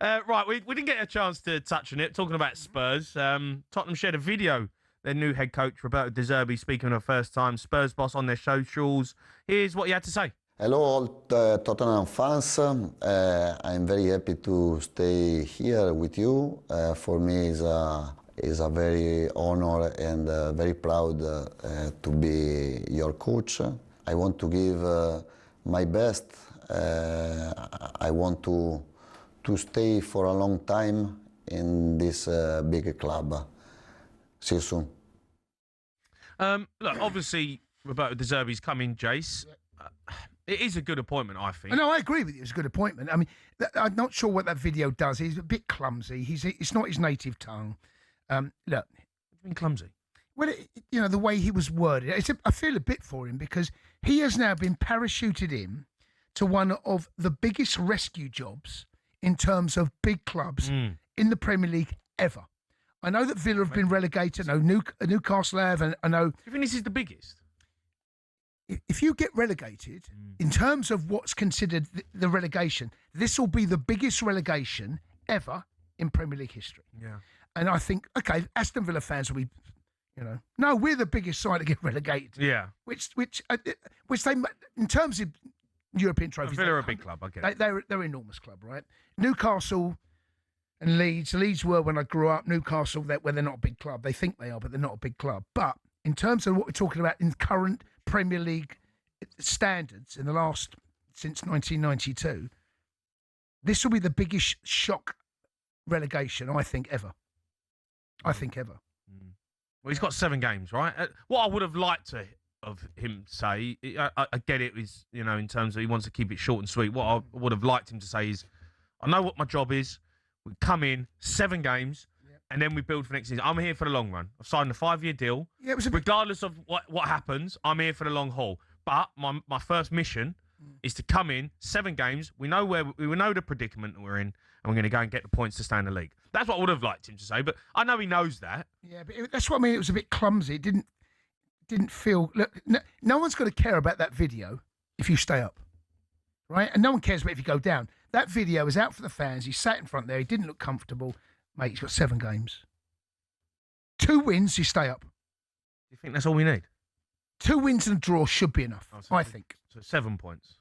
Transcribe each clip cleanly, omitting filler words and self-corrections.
Right, we didn't get a chance to touch on it. Talking about Spurs, Tottenham shared a video. Their new head coach, Roberto De Zerbi, speaking for the first time. Spurs boss on their socials. Here's what he had to say. Hello, all Tottenham fans. I'm very happy to stay here with you. For me, is a very honor and very proud to be your coach. I want to give my best. I want to stay for a long time in this big club. See you soon. Look, obviously, Roberto De Zerbi's coming, Jace. It is a good appointment, I think. No, I agree with you. It's a good appointment. I mean, I'm not sure what that video does. He's a bit clumsy. It's not his native tongue. Look, It's been clumsy. well, the way he was worded, I feel a bit for him because he has now been parachuted in to one of the biggest rescue jobs in terms of big clubs in the Premier League ever. I know that Villa have been relegated. I know Newcastle have, and I know. Do you think this is the biggest? If you get relegated, in terms of what's considered the relegation, this will be the biggest relegation ever in Premier League history. Yeah. And I think, okay, Aston Villa fans will be, no, we're the biggest side to get relegated. Yeah. Which they, in terms of European trophies, Villa are a big club, I get it. they're an enormous club, right? Newcastle and Leeds. Leeds were when I grew up. Newcastle, they're not a big club. They think they are, but they're not a big club. But in terms of what we're talking about in current Premier League standards since 1992, this will be the biggest shock relegation, I think, ever. Well, he's got 7 games, right? What I would have liked to of him say, I get it, is in terms of he wants to keep it short and sweet. What I would have liked him to say is, I know what my job is. We come in 7 games. And then we build for next season. I'm here for the long run. I've signed a 5-year deal. Yeah, it was regardless of what happens, I'm here for the long haul. But my first mission is to come in 7 games. We know the predicament that we're in, and we're going to go and get the points to stay in the league. That's what I would have liked him to say. But I know he knows that. Yeah, but that's what I mean. It was a bit clumsy. It didn't feel. Look, no one's going to care about that video if you stay up, right? And no one cares about if you go down. That video is out for the fans. He sat in front there. He didn't look comfortable. Mate, he's got 7 games. 2 wins, you stay up. Do you think that's all we need? 2 wins and a draw should be enough, I think. So 7 points.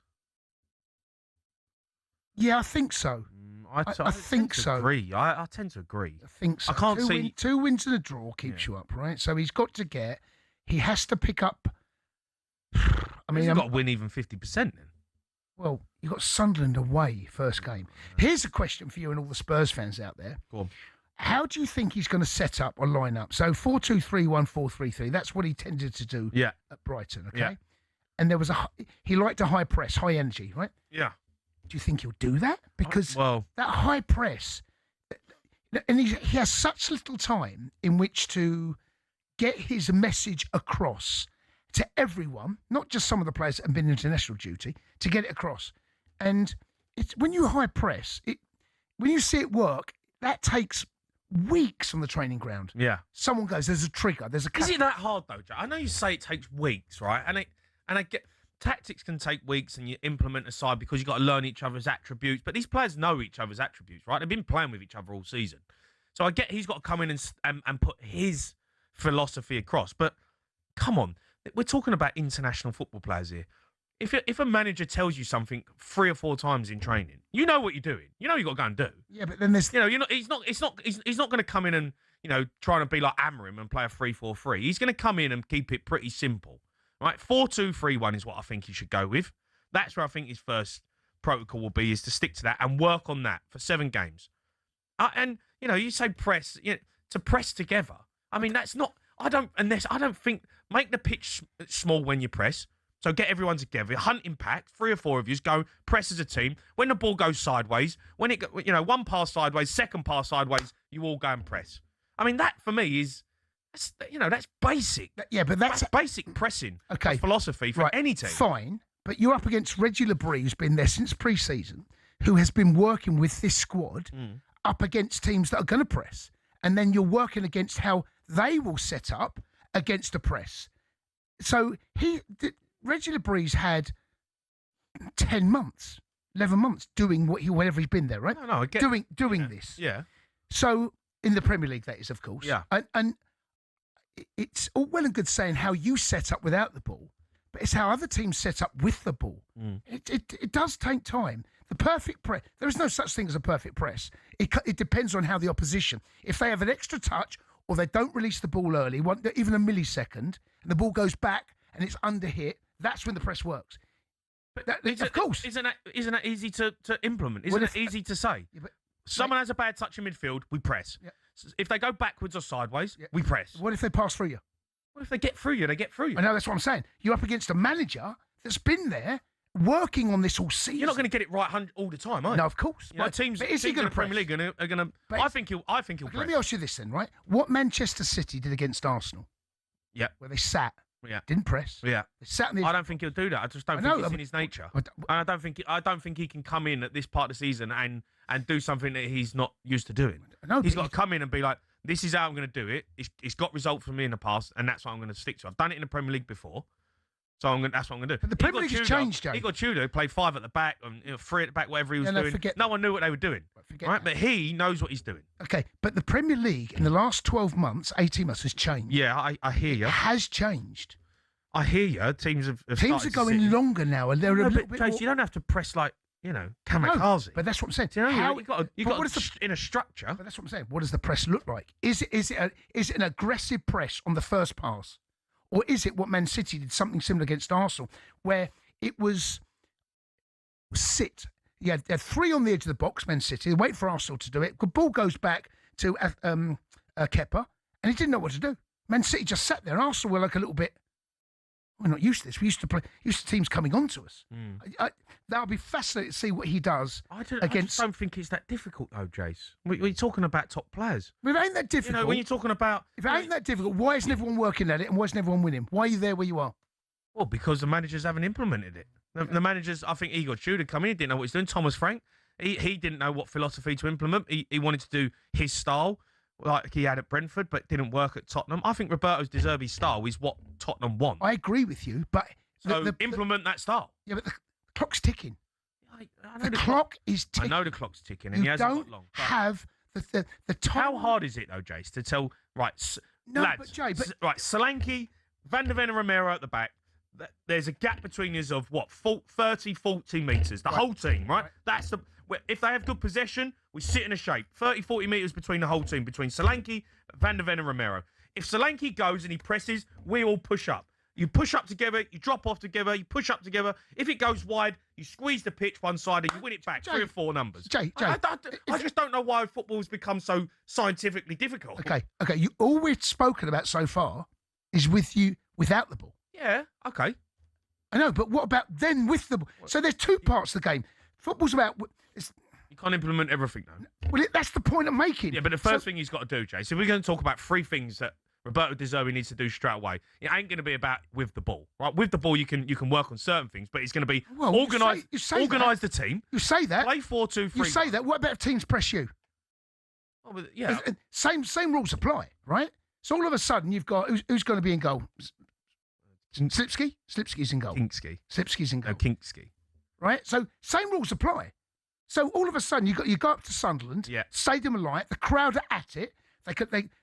Yeah, I think so. I think so. Agree. I tend to agree. I think so. I can't see 2 wins and a draw keeps you up, right? So he has to pick up. I mean, he's got to win even 50% then. Well, you got Sunderland away first game. Here's a question for you and all the Spurs fans out there. Go on. How do you think he's going to set up or line up? So 4-2-3-1, 4-3-3. That's what he tended to do at Brighton, okay? Yeah. And he liked a high press, high energy, right? Yeah. Do you think he'll do that? Because that high press, and he has such little time in which to get his message across to everyone, not just some of the players that have been international duty, to get it across. And it's when you high press, when you see it work, that takes weeks on the training ground. Yeah. Someone goes, there's a trigger, there's a cut. Is it that hard though, Joe? I know you say it takes weeks, right? And I get tactics can take weeks and you implement a side because you've got to learn each other's attributes. But these players know each other's attributes, right? They've been playing with each other all season. So I get he's got to come in and put his philosophy across. But come on. We're talking about international football players here. If a manager tells you something 3 or 4 times in training, you know what you're doing. You know what you got to go and do. Yeah, but then there's he's not going to come in and trying to be like Amorim and play a 3-4-3. He's going to come in and keep it pretty simple, right? 4-2-3-1 is what I think he should go with. That's where I think his first protocol will be, is to stick to that and work on that for 7 games. And you say press, to press together. I mean, that's not. I don't think make the pitch small when you press. So get everyone together, hunt impact. 3 or 4 of you go press as a team. When the ball goes sideways, when it one pass sideways, second pass sideways, you all go and press. I mean, that for me that's basic. Yeah, but that's basic pressing. Okay, philosophy for any team. Fine, but you're up against Reggie Labrie, who's been there since pre-season, who has been working with this squad up against teams that are going to press, and then you're working against how they will set up against a press. So Reggie Labrie's had 10 months 11 months doing whatever he's been there, right? No, I get doing this. Yeah. So in the Premier League, that is, of course. Yeah. And it's all well and good saying how you set up without the ball, but it's how other teams set up with the ball. It does take time. The perfect press, there is no such thing as a perfect press. It depends on how the opposition, if they have an extra touch or they don't release the ball early, even a millisecond, and the ball goes back and it's under hit, that's when the press works. But of course. Isn't that easy to implement? Isn't it easy to say? Yeah, Someone has a bad touch in midfield, we press. Yeah. If they go backwards or sideways, we press. What if they pass through you? What if they get through you? They get through you. I know, that's what I'm saying. You're up against a manager that's been there working on this all season. You're not going to get it right all the time, are you? No, of course. You know, teams in the Premier League are going to. I think he'll press. Let me ask you this then, right? What Manchester City did against Arsenal? Yeah. Where they sat. Yeah. Didn't press. Yeah. They sat in the... I don't think he'll do that. I just don't think it's in his nature. I don't think he can come in at this part of the season and do something that he's not used to doing. He's got to come in and be like, this is how I'm going to do it. It's got results for me in the past, and that's what I'm going to stick to. I've done it in the Premier League before, so that's what I'm going to do. But the Premier League has changed, Jay. Igor Tudor played 5 at the back and 3 at the back, whatever he was doing. No one knew what they were doing. Right? But he knows what he's doing. Okay, but the Premier League in the last 12 months, 18 months, has changed. Yeah, I hear you. It has changed. I hear you. Teams are going longer now, and they're a little bit. Chase, you don't have to press like kamikaze. No, but that's what I'm saying. You know, you got in a structure. But that's what I'm saying. What does the press look like? Is it an aggressive press on the first pass, or is it what Man City did, something similar against Arsenal, where it was sit? You had 3 on the edge of the box, Man City. They wait for Arsenal to do it. The ball goes back to Kepa, and he didn't know what to do. Man City just sat there. Arsenal were like a little bit. We're not used to this. We used to teams coming on to us. That'll be fascinating to see what he does against. I just don't think it's that difficult, though, Jace. We're talking about top players. If it ain't that difficult. You know, when you're talking about. If it ain't that difficult, why isn't everyone working at it and why isn't everyone winning? Why are you there where you are? Well, because the managers haven't implemented it. The managers, I think Igor Tudor come in, he didn't know what he's doing. Thomas Frank, he didn't know what philosophy to implement. He wanted to do his style, like he had at Brentford, but didn't work at Tottenham. I think Roberto De Zerbi's style is what Tottenham want. I agree with you, but... implement that style. Yeah, but the clock's ticking. I know the clock is ticking. I know the clock's ticking, and he hasn't got long. Have the time... How hard is it, though, Jace, to tell... Right, lads, but Jay, right, Solanke, Van der Ven and Romero at the back. There's a gap between us of, 30, 40 metres. The whole team, right? That's the... If they have good possession, we sit in a shape. 30, 40 metres between the whole team, between Solanke, Van der Ven and Romero. If Solanke goes and he presses, we all push up. You push up together, you drop off together, you push up together. If it goes wide, you squeeze the pitch one side and you win it back. Jay, 3 or 4 numbers. Jay, I just don't know why football's become so scientifically difficult. Okay. All we've spoken about so far is with you without the ball. Yeah, okay. I know, but what about then with the ball? So there's 2 parts of the game. Football's about... You can't implement everything, though. Well, that's the point I'm making. Yeah, but the first thing he's got to do, Jay, so we're going to talk about 3 things that Roberto De Zerbi needs to do straight away. It ain't going to be about with the ball, right? With the ball, you can work on certain things, but it's going to be organise the team. You say that. Play 4-2-3. You say that. What about if teams press you? Oh, but yeah. Same rules apply, right? So all of a sudden you've got who's going to be in goal? Slipsky? Slipsky's in goal. Slipsky's in goal. No, Kinksky. Right? So same rules apply. So all of a sudden you go up to Sunderland, Stadium of Light, the crowd are at it.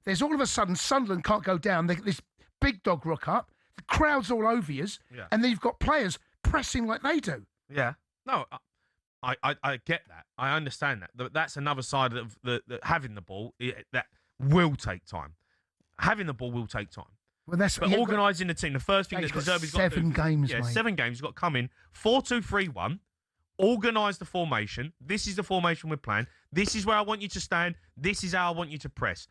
There's all of a sudden Sunderland can't go down. This big dog rock up. The crowd's all over you, and then you've got players pressing like they do. Yeah. No, I get that. I understand that. That's another side of the having the ball that will take time. Having the ball will take time. Well, that's but organising the team. The first thing that De Zerbi's got to do. 7 games, mate. 7 games. He's got to come in 4-2-3-1. Organise the formation. This is the formation we're playing. This is where I want you to stand. This is how I want you to press.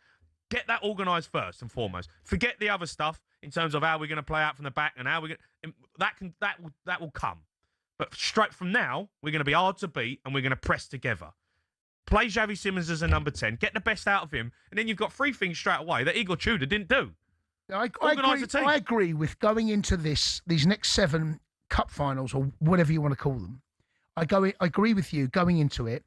Get that organised first and foremost. Forget the other stuff in terms of how we're going to play out from the back and how we're going. That will come. But straight from now, we're going to be hard to beat and we're going to press together. Play Xavi Simons as a number 10. Get the best out of him, and then you've got 3 things straight away that Igor Tudor didn't do. I agree with going into these next 7 cup finals or whatever you want to call them. I agree with you going into it.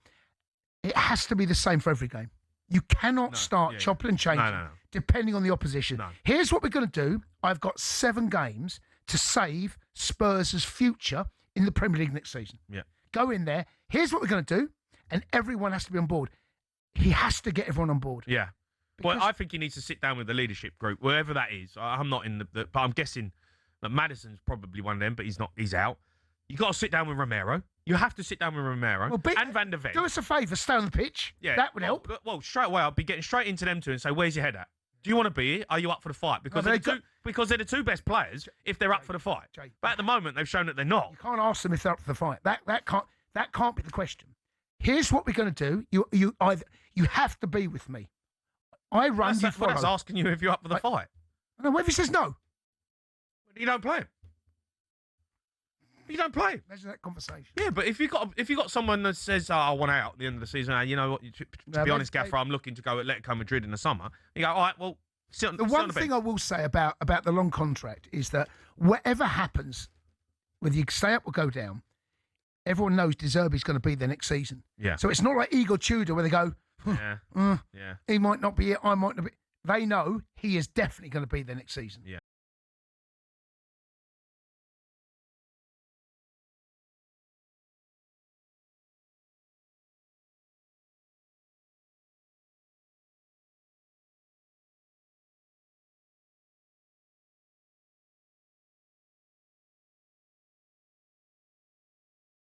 It has to be the same for every game. You cannot start chopping and changing depending on the opposition. No. Here's what we're going to do. I've got 7 games to save Spurs' future in the Premier League next season. Yeah. go in there. Here's what we're going to do, and everyone has to be on board. He has to get everyone on board. Yeah. Well, I think he needs to sit down with the leadership group, wherever that is. I'm not in but I'm guessing that Maddison's probably one of them, but he's not. He's out. You got to sit down with Romero. You have to sit down with Romero and Van der Ven. Do us a favour, stay on the pitch. Yeah, that would help. Well, straight away, I'll be getting straight into them two and say, "Where's your head at? Do you want to be here? Are you up for the fight?" Because they're the two best players if they're up for the fight. But at the moment, they've shown that they're not. You can't ask them if they're up for the fight. That can't be the question. Here's what we're going to do. You have to be with me. I run. That's what I was asking you if you're up for the fight. No, what if he says no? You don't play him. You don't play him. Imagine that conversation. Yeah, but if you got someone that says, "Oh, I want out at the end of the season," you know what? To be honest, Gaffer, I'm looking to go at Atletico Madrid in the summer. You go, all right, well, the one thing I will say about the long contract is that whatever happens, whether you stay up or go down, everyone knows De Zerbi's going to be there next season. Yeah. So it's not like Igor Tudor where they go, yeah. He might not be it, I might not be. They know he is definitely going to be there next season. Yeah.